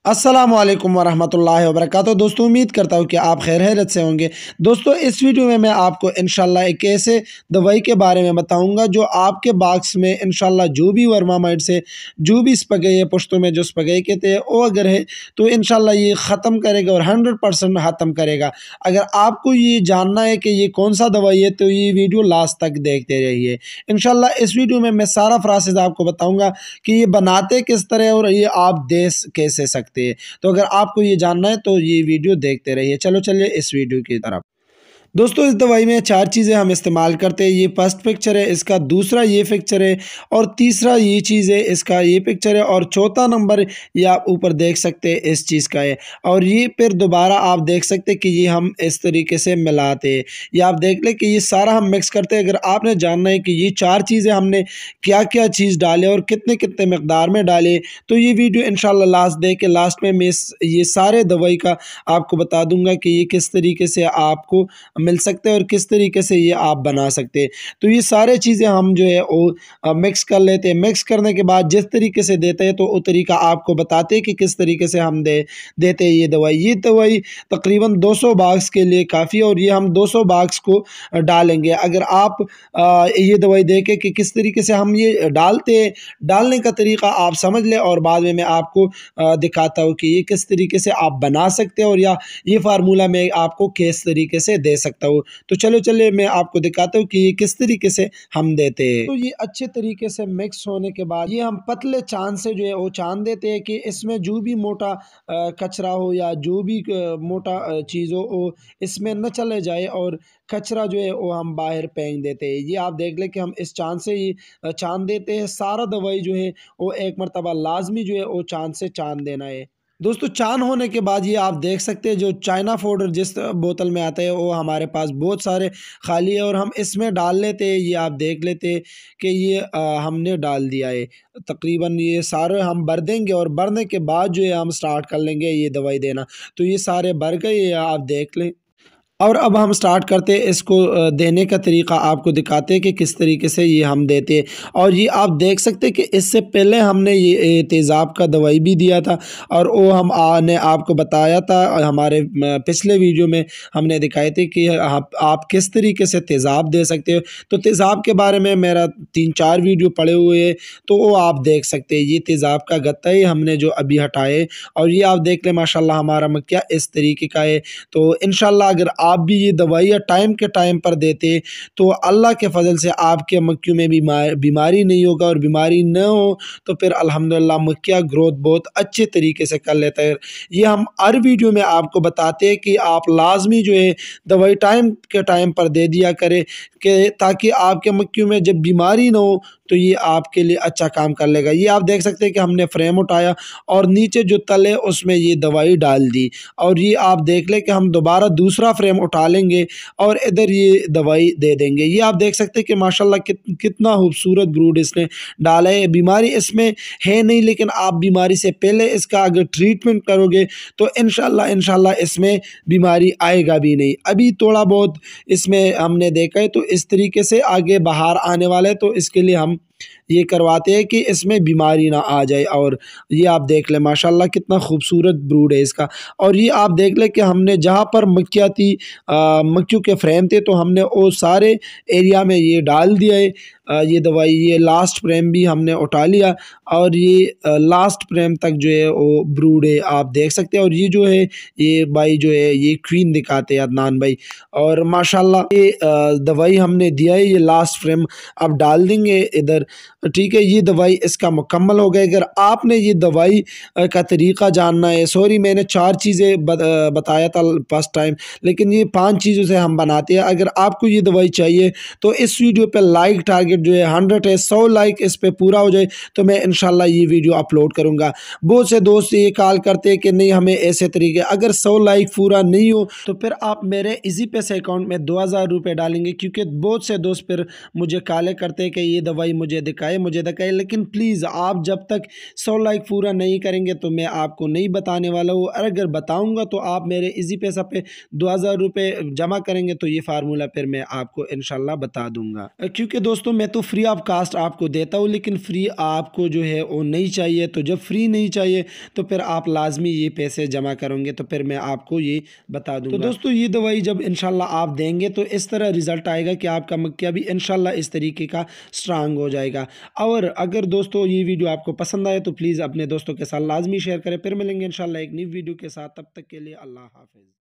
अस्सलाम वालेकुम वरहमतुल्लाहि वबरकातुहू। दोस्तों, उम्मीद करता हूँ कि आप खैर हैरत से होंगे। दोस्तों, इस वीडियो में मैं आपको इंशाल्लाह एक ऐसे दवाई के बारे में बताऊंगा जो आपके बॉक्स में इंशाल्लाह जो भी वर्मामाइड से जो भी स्पगई है, पुश्तों में जो स्पगई कहते हैं, वो अगर है तो इंशाल्लाह ये ख़त्म करेगा और 100% ख़त्म करेगा। अगर आपको ये जानना है कि ये कौन सा दवाई है तो ये वीडियो लास्ट तक देखते रहिए। इंशाल्लाह इस वीडियो में मैं सारा प्रोसेस आपको बताऊँगा कि ये बनाते किस तरह और ये आप दे कैसे सकते। तो अगर आपको ये जानना है तो ये वीडियो देखते रहिए। चलो चलिए इस वीडियो की तरफ। दोस्तों, इस दवाई में 4 चीज़ें हम इस्तेमाल करते हैं। ये फर्स्ट पिक्चर है इसका, दूसरा ये पिक्चर है और तीसरा ये चीज़ है, इसका ये पिक्चर है और चौथा नंबर ये आप ऊपर देख सकते हैं इस चीज़ का है। और ये फिर दोबारा आप देख सकते हैं कि ये हम इस तरीके से मिलाते हैं। ये आप देख लें कि ये सारा हम मिक्स करते हैं। अगर आपने जानना है कि ये 4 चीज़ें हमने क्या-क्या चीज़ डाले और कितने-कितने मकदार में डाले, तो ये वीडियो इंशाल्लाह लास्ट देख के लास्ट में मैं ये सारे दवाई का आपको बता दूँगा कि ये किस तरीके से आपको मिल सकते हैं और किस तरीके से ये आप बना सकते हैं। तो ये सारे चीज़ें हम जो है वो मिक्स कर लेते हैं। मिक्स करने के बाद जिस तरीके से देते हैं तो वो तरीका आपको बताते हैं कि किस तरीके से हम देते हैं ये दवाई। ये दवाई तकरीबन 200 बॉक्स के लिए काफ़ी है और ये हम 200 बॉक्स को डालेंगे। अगर आप ये दवाई देखें कि किस तरीके से हम ये डालते हैं, डालने का तरीका आप समझ लें और बाद में मैं आपको दिखाता हूँ कि ये किस तरीके से आप बना सकते हैं और या ये फार्मूला मैं आपको किस तरीके से दे सकता हूँ। तो चलिए मैं आपको दिखाता हूँ कि ये किस तरीके से हम देते हैं। तो ये अच्छे तरीके से मिक्स होने के बाद ये हम पतले चांद से जो है वो चांद देते हैं कि इसमें जो भी मोटा कचरा हो या जो भी मोटा चीज़ हो वो इसमें न चले जाए और कचरा जो है वो हम बाहर फेंक देते हैं। ये आप देख लें कि हम इस चांद से ही चांद देते हैं। सारा दवाई जो है वो एक मरतबा लाजमी जो है वो चांद से चांद देना है। दोस्तों, चान होने के बाद ये आप देख सकते हैं जो चाइना पाउडर जिस बोतल में आता है वो हमारे पास बहुत सारे खाली है और हम इसमें डाल लेते हैं। ये आप देख लेते हैं कि ये हमने डाल दिया है। तकरीबन ये सारे हम भर देंगे और भरने के बाद जो है हम स्टार्ट कर लेंगे ये दवाई देना। तो ये सारे भर गए, ये आप देख लें। और अब हम स्टार्ट करते हैं इसको देने का तरीका आपको दिखाते हैं कि किस तरीके से ये हम देते हैं। और ये आप देख सकते हैं कि इससे पहले हमने ये तेज़ाब का दवाई भी दिया था और वो ने आपको बताया था और हमारे पिछले वीडियो में हमने दिखाए थे कि आप किस तरीके से तेज़ाब दे सकते हो। तो तेज़ाब के बारे में मेरा 3-4 वीडियो पड़े हुए हैं, तो वो आप देख सकते हैं। ये तेज़ाब का गत्ता ही हमने जो अभी हटाए और ये आप देख लें माशाल्लाह हमारा मक्या इस तरीके का है। तो इंशाल्लाह अगर आप भी ये दवाइयाँ टाइम के टाइम पर देते तो अल्लाह के फ़ज़ल से आपके मक्खियों में बीमारी नहीं होगा और बीमारी न हो तो फिर अल्हम्दुलिल्लाह मक्खियाँ ग्रोथ बहुत अच्छे तरीके से कर लेता है। ये हम हर वीडियो में आपको बताते हैं कि आप लाज़मी जो है दवाई टाइम के टाइम पर दे दिया करें कि ताकि आपके मक्खियों में जब बीमारी ना हो तो ये आपके लिए अच्छा काम कर लेगा। ये आप देख सकते हैं कि हमने फ्रेम उठाया और नीचे जो तले उसमें ये दवाई डाल दी और ये आप देख लें कि हम दोबारा दूसरा फ्रेम उठा लेंगे और इधर ये दवाई दे देंगे। ये आप देख सकते हैं कि माशाल्लाह कितना खूबसूरत ब्रूड इसने डाला है। बीमारी इसमें है नहीं, लेकिन आप बीमारी से पहले इसका अगर ट्रीटमेंट करोगे तो इंशाल्लाह इसमें बीमारी आएगा भी नहीं। अभी थोड़ा बहुत इसमें हमने देखा है तो इस तरीके से आगे बाहर आने वाला है, तो इसके लिए हम ये करवाते हैं कि इसमें बीमारी ना आ जाए। और ये आप देख लें माशाल्लाह कितना खूबसूरत ब्रूड है इसका। और ये आप देख लें कि हमने जहाँ पर मक्खियाँ थी, मक्खियों के फ्रेम थे, तो हमने वो सारे एरिया में ये डाल दिया है ये दवाई। ये लास्ट फ्रेम भी हमने उठा लिया और ये लास्ट फ्रेम तक जो है वो ब्रूड है, आप देख सकते हैं। और ये जो है ये भाई जो है ये क्वीन दिखाते हैं अदनान भाई। और माशाल्लाह ये दवाई हमने दिया है, ये लास्ट फ्रेम अब डाल देंगे इधर। ठीक है, ये दवाई इसका मुकम्मल हो गया। अगर आपने ये दवाई का तरीका जानना है, सॉरी मैंने 4 चीज़ें बताया था फर्स्ट टाइम, लेकिन ये 5 चीज़ों से हम बनाते हैं। अगर आपको ये दवाई चाहिए तो इस वीडियो पे लाइक टारगेट जो है 100 है, 100 लाइक इस पे पूरा हो जाए तो मैं इंशाल्लाह ये वीडियो अपलोड करूँगा। बहुत से दोस्त ये कॉल करते हैं कि नहीं हमें ऐसे तरीके, अगर 100 लाइक पूरा नहीं हो तो फिर आप मेरे इजी पैसे अकाउंट में 2000 रुपये डालेंगे, क्योंकि बहुत से दोस्त फिर मुझे कॉलें करते हैं कि ये दवाई मुझे दिखाए बताए मुझे दिखाए, लेकिन प्लीज़ आप जब तक 100 लाइक पूरा नहीं करेंगे तो मैं आपको नहीं बताने वाला हूँ। और अगर बताऊँगा तो आप मेरे इजी पैसा पे 2000 रुपये जमा करेंगे तो ये फार्मूला फिर मैं आपको इंशाल्लाह बता दूंगा। क्योंकि दोस्तों मैं तो फ्री ऑफ कास्ट आपको देता हूँ, लेकिन फ्री आपको जो है वो नहीं चाहिए। तो जब फ्री नहीं चाहिए तो फिर आप लाजमी ये पैसे जमा करोगे तो फिर मैं आपको ये बता दूंगा। तो दोस्तों ये दवाई जब इंशाल्लाह आप देंगे तो इस तरह रिजल्ट आएगा कि आपका मक्का भी इंशाल्लाह इस तरीके का स्ट्रांग हो जाएगा। और अगर दोस्तों ये वीडियो आपको पसंद आए तो प्लीज़ अपने दोस्तों के साथ लाजमी शेयर करें। फिर मिलेंगे इंशाल्लाह एक नई वीडियो के साथ, तब तक के लिए अल्लाह हाफिज़।